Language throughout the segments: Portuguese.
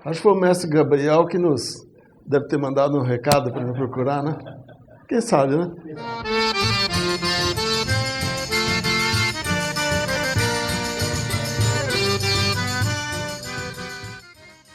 Acho que foi o mestre Gabriel que nos deve ter mandado um recado para me procurar, né? Quem sabe, né?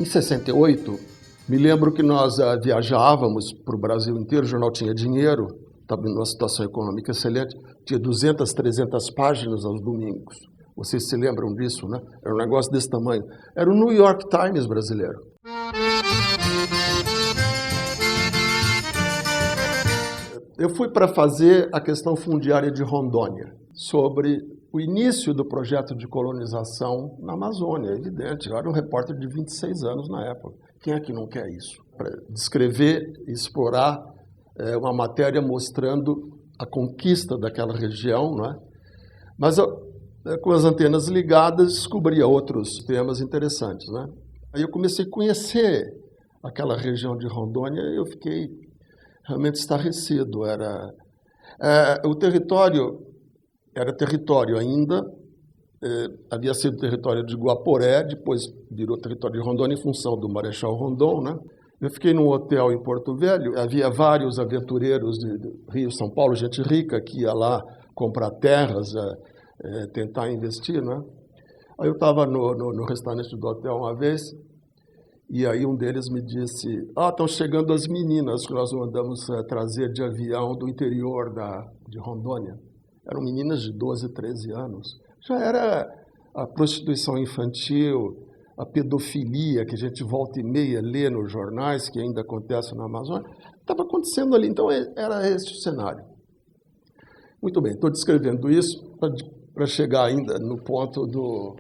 Em 68, me lembro que nós viajávamos para o Brasil inteiro, o jornal tinha dinheiro, estava numa situação econômica excelente, tinha 200, 300 páginas aos domingos. Vocês se lembram disso, né? Era um negócio desse tamanho. Era o New York Times brasileiro. Eu fui para fazer a questão fundiária de Rondônia, sobre o início do projeto de colonização na Amazônia, é evidente. Eu era um repórter de 26 anos na época. Quem é que não quer isso? Para descrever e explorar uma matéria mostrando a conquista daquela região, não é? Mas com as antenas ligadas, descobria outros temas interessantes, né? Aí eu comecei a conhecer aquela região de Rondônia e eu fiquei realmente estarrecido. O território era território ainda, havia sido território de Guaporé, depois virou território de Rondônia em função do Marechal Rondon, né? Eu fiquei num hotel em Porto Velho, havia vários aventureiros de Rio, São Paulo, gente rica que ia lá comprar terras, tentar investir, né? Aí eu estava no restaurante do hotel uma vez, e aí um deles me disse, estão chegando as meninas que nós mandamos trazer de avião do interior de Rondônia. Eram meninas de 12, 13 anos. Já era a prostituição infantil, a pedofilia, que a gente volta e meia lê nos jornais, que ainda acontece na Amazônia. Estava acontecendo ali, então era esse o cenário. Muito bem, estou descrevendo isso para chegar ainda no ponto do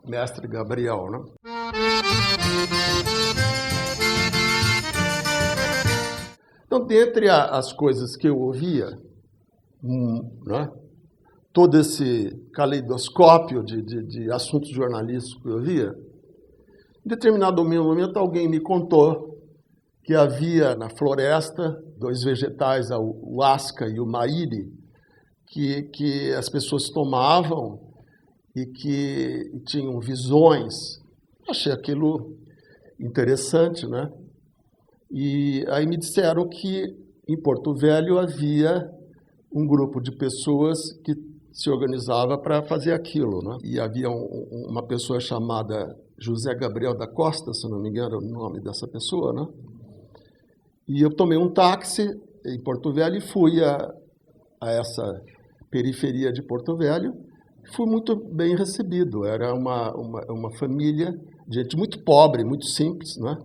mestre Gabriel, né? Então, dentre as coisas que eu ouvia, né, todo esse caleidoscópio de assuntos jornalísticos que eu via, em determinado momento alguém me contou que havia na floresta dois vegetais, o asca e o maíri, que as pessoas tomavam e que tinham visões. Achei aquilo interessante, né? E aí me disseram que em Porto Velho havia um grupo de pessoas que se organizava para fazer aquilo, né? E havia uma pessoa chamada José Gabriel da Costa, se não me engano, o nome dessa pessoa, né? E eu tomei um táxi em Porto Velho e fui a essa periferia de Porto Velho. Fui muito bem recebido. Era uma família, gente muito pobre, muito simples, né?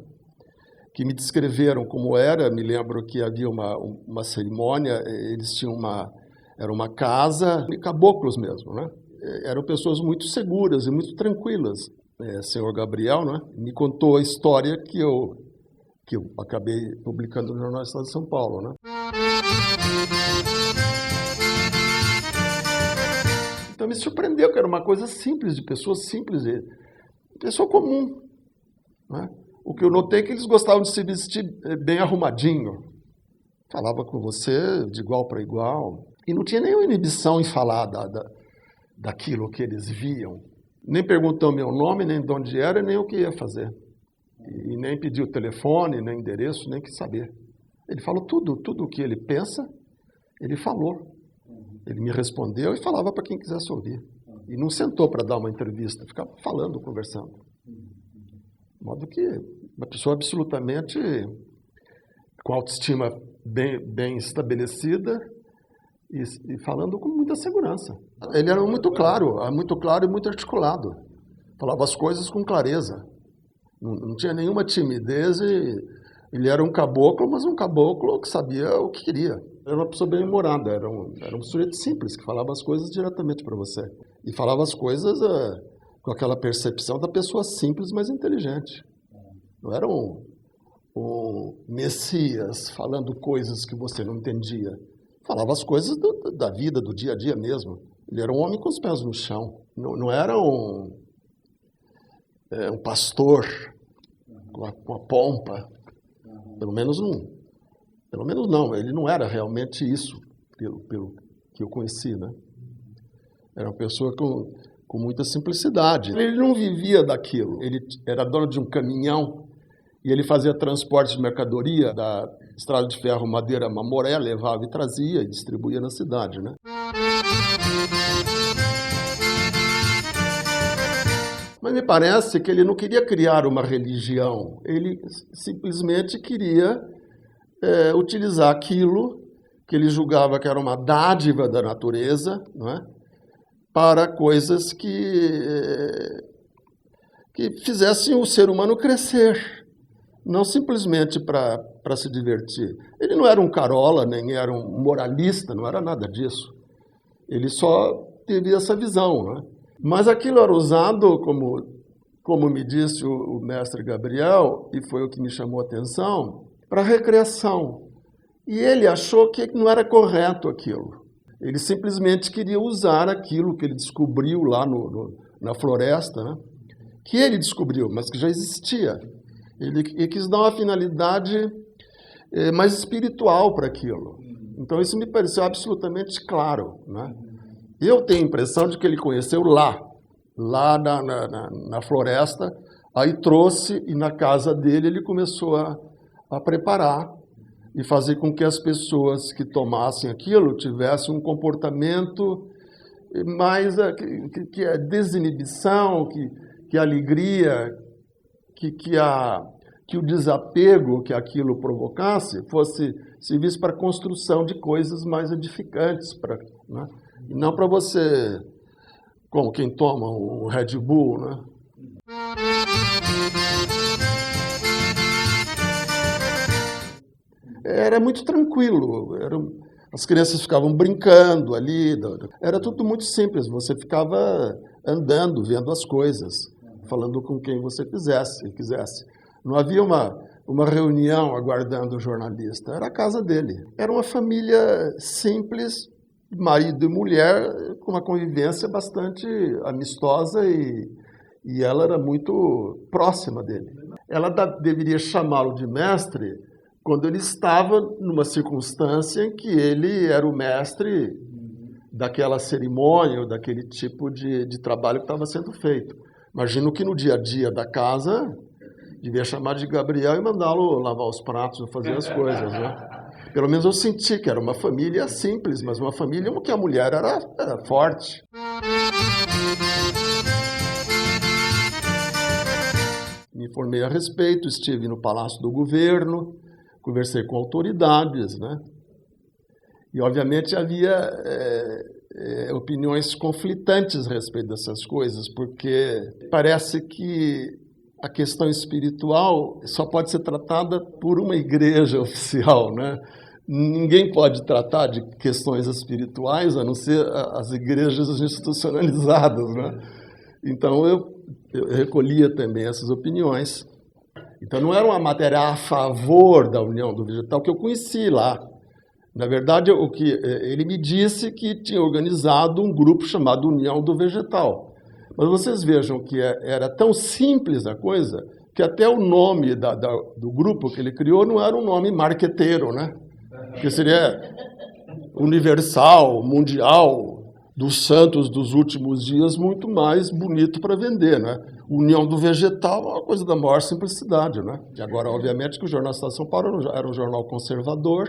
Que me descreveram como era. Me lembro que havia uma cerimônia, eles tinham era uma casa de caboclos mesmo, né? Eram pessoas muito seguras e muito tranquilas. Senhor Gabriel, né, me contou a história que eu acabei publicando no Jornal do Estado de São Paulo, né? Então me surpreendeu que era uma coisa simples, de pessoas simples, de pessoa comum, né? O que eu notei é que eles gostavam de se vestir bem arrumadinho. Falava com você de igual para igual. E não tinha nenhuma inibição em falar daquilo que eles viam. Nem perguntou meu nome, nem de onde era, nem o que ia fazer. E nem pediu telefone, nem endereço, nem que saber. Ele falou tudo o que ele pensa, ele falou. Ele me respondeu e falava para quem quisesse ouvir. E não sentou para dar uma entrevista, ficava falando, conversando. De modo que uma pessoa absolutamente com autoestima bem estabelecida e falando com muita segurança. Ele era muito claro e muito articulado. Falava as coisas com clareza. Não tinha nenhuma timidez e ele era um caboclo, mas um caboclo que sabia o que queria. Era uma pessoa bem-humorada, era um sujeito simples, que falava as coisas diretamente para você. E falava as coisas com aquela percepção da pessoa simples, mas inteligente. Não era um messias falando coisas que você não entendia. Falava as coisas da vida, do dia a dia mesmo. Ele era um homem com os pés no chão. Não era um pastor com a pompa. Pelo menos não. Ele não era realmente isso, pelo que eu conheci, né? Era uma pessoa com muita simplicidade. Ele não vivia daquilo. Ele era dono de um caminhão e ele fazia transporte de mercadoria da estrada de ferro Madeira Mamoré, levava e trazia e distribuía na cidade, né? Mas me parece que ele não queria criar uma religião, ele simplesmente queria utilizar aquilo que ele julgava que era uma dádiva da natureza, não é? Para coisas que fizessem o ser humano crescer, não simplesmente para se divertir. Ele não era um carola, nem era um moralista, não era nada disso. Ele só teve essa visão, né? Mas aquilo era usado, como me disse o mestre Gabriel, e foi o que me chamou a atenção, para recreação. E ele achou que não era correto aquilo. Ele simplesmente queria usar aquilo que ele descobriu lá na floresta, né? Que ele descobriu, mas que já existia. Ele quis dar uma finalidade mais espiritual para aquilo. Então isso me pareceu absolutamente claro, né? Eu tenho a impressão de que ele conheceu lá na floresta, aí trouxe e na casa dele ele começou a preparar e fazer com que as pessoas que tomassem aquilo tivessem um comportamento mais que a desinibição, que a alegria, que o desapego que aquilo provocasse fosse serviço para a construção de coisas mais edificantes, né? E não para você, como quem toma um Red Bull, né? Era muito tranquilo, as crianças ficavam brincando ali, era tudo muito simples, você ficava andando, vendo as coisas, falando com quem você quisesse. Não havia uma reunião aguardando o jornalista, era a casa dele. Era uma família simples, marido e mulher, com uma convivência bastante amistosa e ela era muito próxima dele. Ela deveria chamá-lo de mestre quando ele estava numa circunstância em que ele era o mestre daquela cerimônia, ou daquele tipo de trabalho que estava sendo feito. Imagino que no dia a dia da casa, devia chamar de Gabriel e mandá-lo lavar os pratos ou fazer as coisas, né? Pelo menos eu senti que era uma família simples, mas uma família em que a mulher era forte. Me informei a respeito, estive no Palácio do Governo, conversei com autoridades, né? E, obviamente, havia opiniões conflitantes a respeito dessas coisas, porque parece que a questão espiritual só pode ser tratada por uma igreja oficial, né? Ninguém pode tratar de questões espirituais a não ser as igrejas institucionalizadas, né? Então, eu recolhia também essas opiniões. Então, não era uma matéria a favor da União do Vegetal que eu conheci lá. Na verdade, o que ele me disse que tinha organizado um grupo chamado União do Vegetal. Mas vocês vejam que era tão simples a coisa que até o nome do grupo que ele criou não era um nome marqueteiro, né? Que seria universal, mundial, dos santos dos últimos dias, muito mais bonito para vender, né? União do Vegetal é uma coisa da maior simplicidade, né? E agora, obviamente, que o Jornal Estado de São Paulo era um jornal conservador,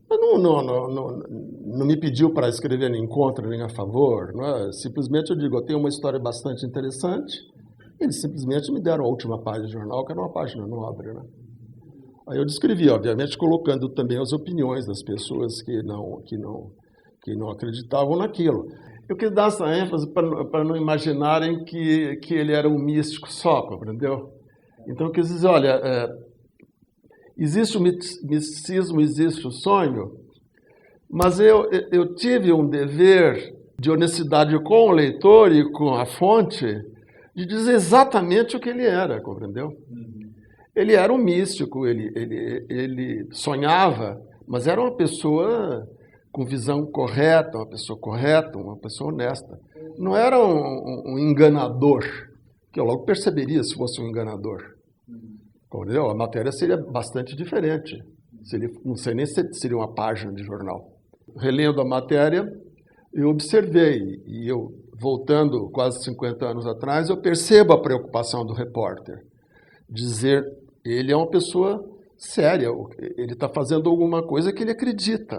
mas não me pediu para escrever nem contra nem a favor, né? Simplesmente eu digo, eu tenho uma história bastante interessante, eles simplesmente me deram a última página do jornal, que era uma página nobre, né? Aí eu descrevi, obviamente, colocando também as opiniões das pessoas que não acreditavam naquilo. Eu quis dar essa ênfase para não imaginarem que ele era um místico só, compreendeu? Então eu quis dizer, olha, existe o misticismo, existe o sonho, mas eu tive um dever de honestidade com o leitor e com a fonte de dizer exatamente o que ele era, compreendeu? Ele era um místico, ele sonhava, mas era uma pessoa com visão correta, uma pessoa honesta. Não era um enganador, que eu logo perceberia se fosse um enganador. Entendeu? A matéria seria bastante diferente. Não sei nem se seria uma página de jornal. Relendo a matéria, eu observei e eu voltando quase 50 anos atrás, eu percebo a preocupação do repórter. Dizer, ele é uma pessoa séria, ele está fazendo alguma coisa que ele acredita.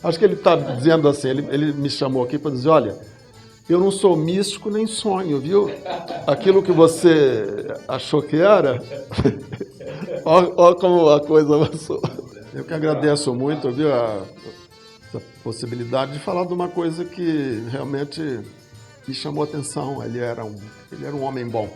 Acho que ele está dizendo assim, ele me chamou aqui para dizer, olha, eu não sou místico nem sonho, viu? Aquilo que você achou que era, olha como a coisa avançou. Eu que agradeço muito, viu, essa possibilidade de falar de uma coisa que realmente me chamou a atenção. Ele era um homem bom.